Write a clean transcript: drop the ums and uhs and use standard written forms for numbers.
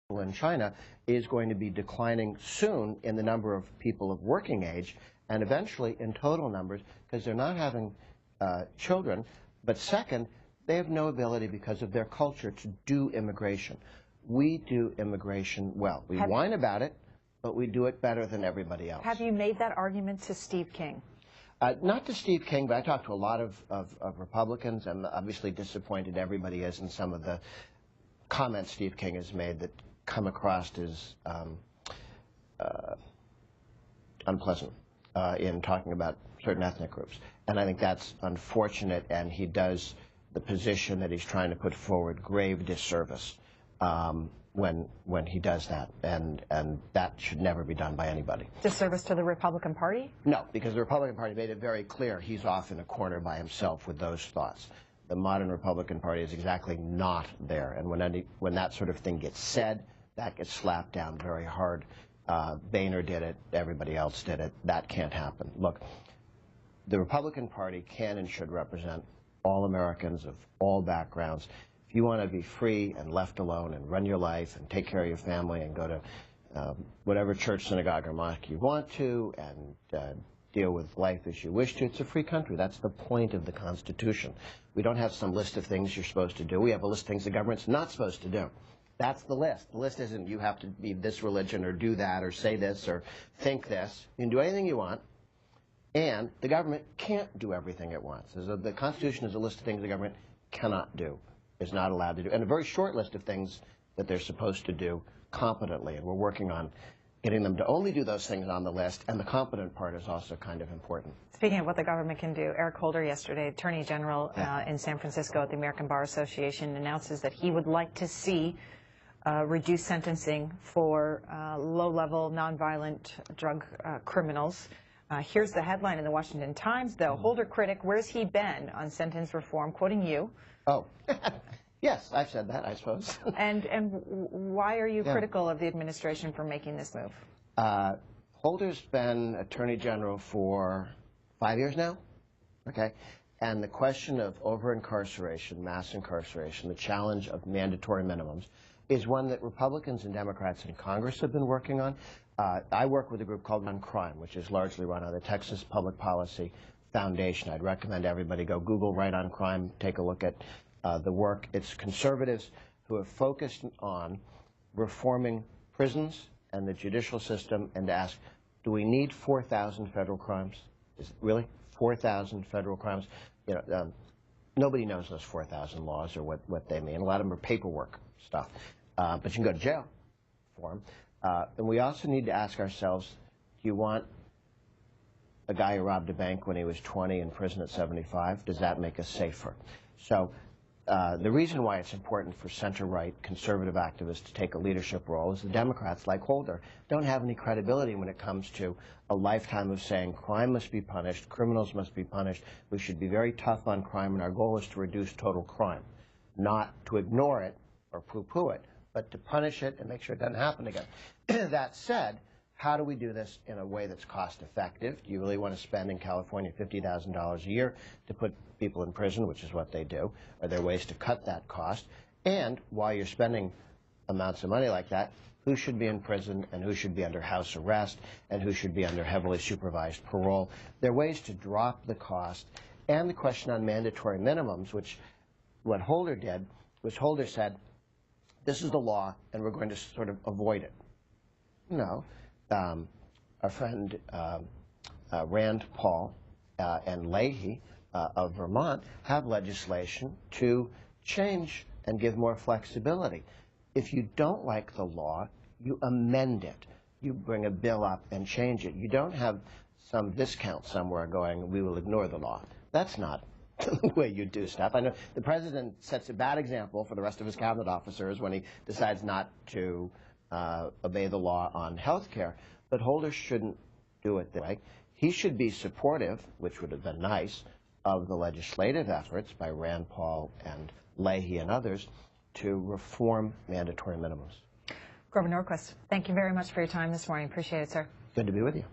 in China is going to be declining soon in the number of people of working age and eventually in total numbers because they're not having children. But second, they have no ability because of their culture to do immigration. We do immigration well. We whine about it, but we do it better than everybody else. Have you made that argument to Steve King? Not to Steve King, but I talked to a lot of Republicans, and obviously disappointed everybody is in some of the comments Steve King has made that come across as unpleasant in talking about certain ethnic groups. And I think that's unfortunate, and he does the position that he's trying to put forward grave disservice when he does that, and that should never be done by anybody. Disservice to the Republican Party? No, because the Republican Party made it very clear he's off in a corner by himself with those thoughts. The modern Republican Party is exactly not there, and when that sort of thing gets said, that gets slapped down very hard. Boehner did it, everybody else did it. That can't happen. Look, the Republican Party can and should represent all Americans of all backgrounds. If you want to be free and left alone and run your life and take care of your family and go to whatever church, synagogue, or mosque you want to and deal with life as you wish to, it's a free country. That's the point of the Constitution. We don't have some list of things you're supposed to do. We have a list of things the government's not supposed to do. That's the list. The list isn't you have to be this religion or do that or say this or think this. You can do anything you want, and the government can't do everything it wants. The Constitution is a list of things the government cannot do, is not allowed to do, and a very short list of things that they're supposed to do competently, and we're working on getting them to only do those things on the list, and the competent part is also kind of important. Speaking of what the government can do, Eric Holder yesterday, Attorney General in San Francisco at the American Bar Association, announces that he would like to see reduced sentencing for low-level, nonviolent drug criminals. Here's the headline in the Washington Times, though. Holder critic, where's he been on sentence reform? Quoting you. Oh, yes, I've said that, I suppose. and why are you critical of the administration for making this move? Holder's been Attorney General for 5 years now, okay? And the question of over-incarceration, mass incarceration, the challenge of mandatory minimums, is one that Republicans and Democrats in Congress have been working on. I work with a group called On Crime, which is largely run on the Texas Public Policy Foundation. I'd recommend everybody go Google Right on Crime, take a look at the work. It's conservatives who have focused on reforming prisons and the judicial system and to ask, do we need 4,000 federal crimes? Really? 4,000 federal crimes? You know, nobody knows those 4,000 laws or what they mean. A lot of them are paperwork stuff. But you can go to jail for them. And we also need to ask ourselves, do you want a guy who robbed a bank when he was 20 in prison at 75? Does that make us safer? So the reason why it's important for center-right conservative activists to take a leadership role is the Democrats, like Holder, don't have any credibility when it comes to a lifetime of saying crime must be punished, criminals must be punished, we should be very tough on crime, and our goal is to reduce total crime, not to ignore it or poo-poo it, but to punish it and make sure it doesn't happen again. That said, how do we do this in a way that's cost-effective? Do you really want to spend in California $50,000 a year to put people in prison, which is what they do? Are there ways to cut that cost? And while you're spending amounts of money like that, who should be in prison and who should be under house arrest and who should be under heavily supervised parole? There are ways to drop the cost. And the question on mandatory minimums, which what Holder did was Holder said, this is the law and we're going to sort of avoid it. No. Our friend Rand Paul and Leahy of Vermont have legislation to change and give more flexibility. If you don't like the law, you amend it. You bring a bill up and change it. You don't have some discount somewhere going, we will ignore the law. That's not the way you do stuff. I know the president sets a bad example for the rest of his cabinet officers when he decides not to obey the law on health care, but Holder shouldn't do it that way. He should be supportive, which would have been nice, of the legislative efforts by Rand Paul and Leahy and others to reform mandatory minimums. Grover Norquist, thank you very much for your time this morning. Appreciate it, sir. Good to be with you.